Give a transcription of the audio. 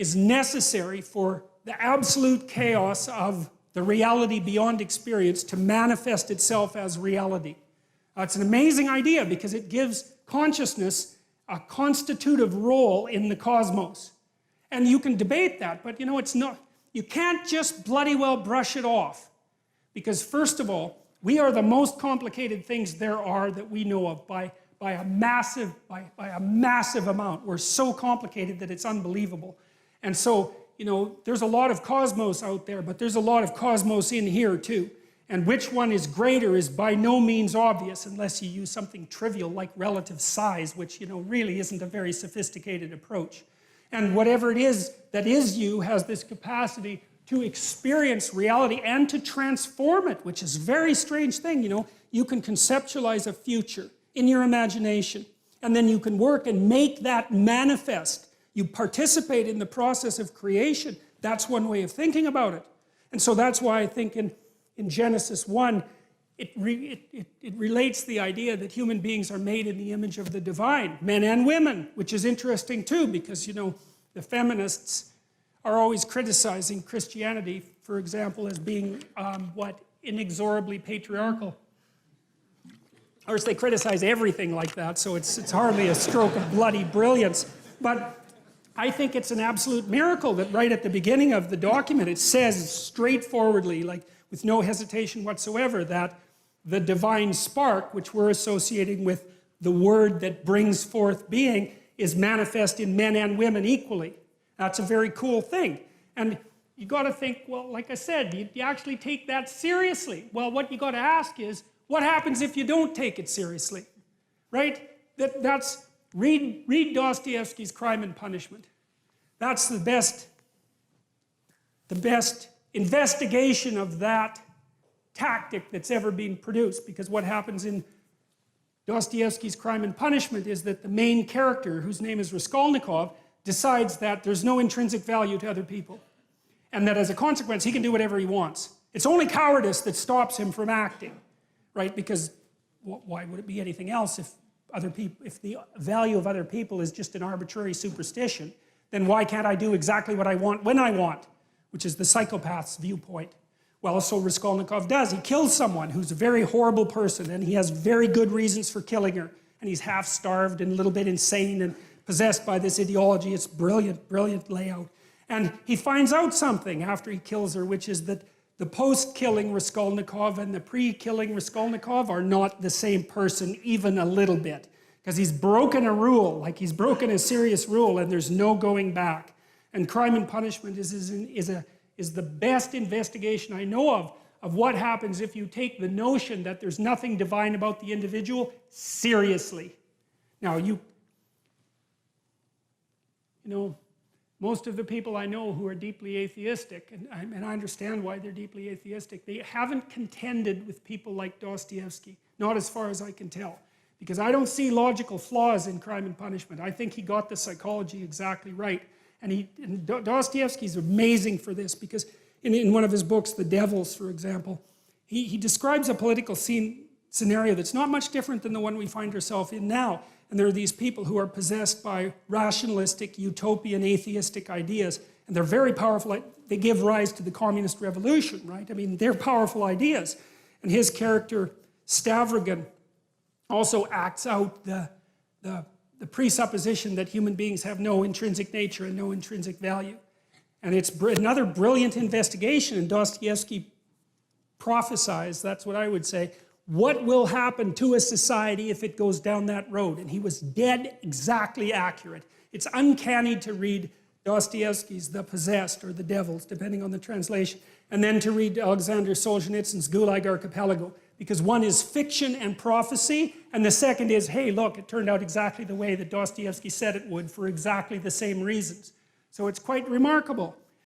is necessary for the absolute chaos of the reality beyond experience to manifest itself as reality. It's an amazing idea because it gives consciousness a constitutive role in the cosmos. And you can debate that, but you know, it's not, you can't just bloody well brush it off. Because first of all, we are the most complicated things there are that we know of by a massive amount. We're so complicated that it's unbelievable. And so, you know, there's a lot of cosmos out there, but there's a lot of cosmos in here too. And which one is greater is by no means obvious unless you use something trivial like relative size, which, you know, really isn't a very sophisticated approach. And whatever it is that is you has this capacity to experience reality and to transform it, which is a very strange thing, you know. You can conceptualize a future in your imagination, and then you can work and make that manifest. You participate in the process of creation. That's one way of thinking about it. And so that's why I think in Genesis 1, it relates the idea that human beings are made in the image of the divine, men and women, which is interesting too, because, you know, the feminists are always criticizing Christianity, for example, as being, inexorably patriarchal. Of course, they criticize everything like that, so it's hardly a stroke of bloody brilliance. But I think it's an absolute miracle that right at the beginning of the document, it says straightforwardly, like with no hesitation whatsoever, that the divine spark, which we're associating with the word that brings forth being, is manifest in men and women equally. That's a very cool thing. And you got to think, well, like I said, you actually take that seriously. Well, what you got to ask is, what happens if you don't take it seriously? Right? Read Dostoevsky's Crime and Punishment. That's the best investigation of that tactic that's ever been produced. Because what happens in Dostoevsky's Crime and Punishment is that the main character, whose name is Raskolnikov, decides that there's no intrinsic value to other people. And that as a consequence, he can do whatever he wants. It's only cowardice that stops him from acting, right? Because why would it be anything else if the value of other people is just an arbitrary superstition? Then why can't I do exactly what I want when I want? Which is the psychopath's viewpoint. Well, so Raskolnikov does. He kills someone who's a very horrible person, and he has very good reasons for killing her. And he's half-starved and a little bit insane and possessed by this ideology. It's brilliant, brilliant layout. And he finds out something after he kills her, which is that the post-killing Raskolnikov and the pre-killing Raskolnikov are not the same person even a little bit. Because he's broken a rule, like he's broken a serious rule, and there's no going back. And Crime and Punishment is the best investigation I know of what happens if you take the notion that there's nothing divine about the individual seriously. Now, you know, most of the people I know who are deeply atheistic, and I understand why they're deeply atheistic, they haven't contended with people like Dostoevsky, not as far as I can tell. Because I don't see logical flaws in Crime and Punishment. I think he got the psychology exactly right. And Dostoevsky's amazing for this, because in one of his books, The Devils, for example, he describes a political scenario that's not much different than the one we find ourselves in now. And there are these people who are possessed by rationalistic, utopian, atheistic ideas. And they're very powerful. They give rise to the communist revolution, right? I mean, they're powerful ideas. And his character, Stavrogan, also acts out the presupposition that human beings have no intrinsic nature and no intrinsic value. And it's another brilliant investigation, and Dostoevsky prophesies, that's what I would say, what will happen to a society if it goes down that road? And he was dead exactly accurate. It's uncanny to read Dostoevsky's The Possessed or The Devils, depending on the translation, and then to read Alexander Solzhenitsyn's Gulag Archipelago. Because one is fiction and prophecy, and the second is, hey, look, it turned out exactly the way that Dostoevsky said it would for exactly the same reasons. So it's quite remarkable.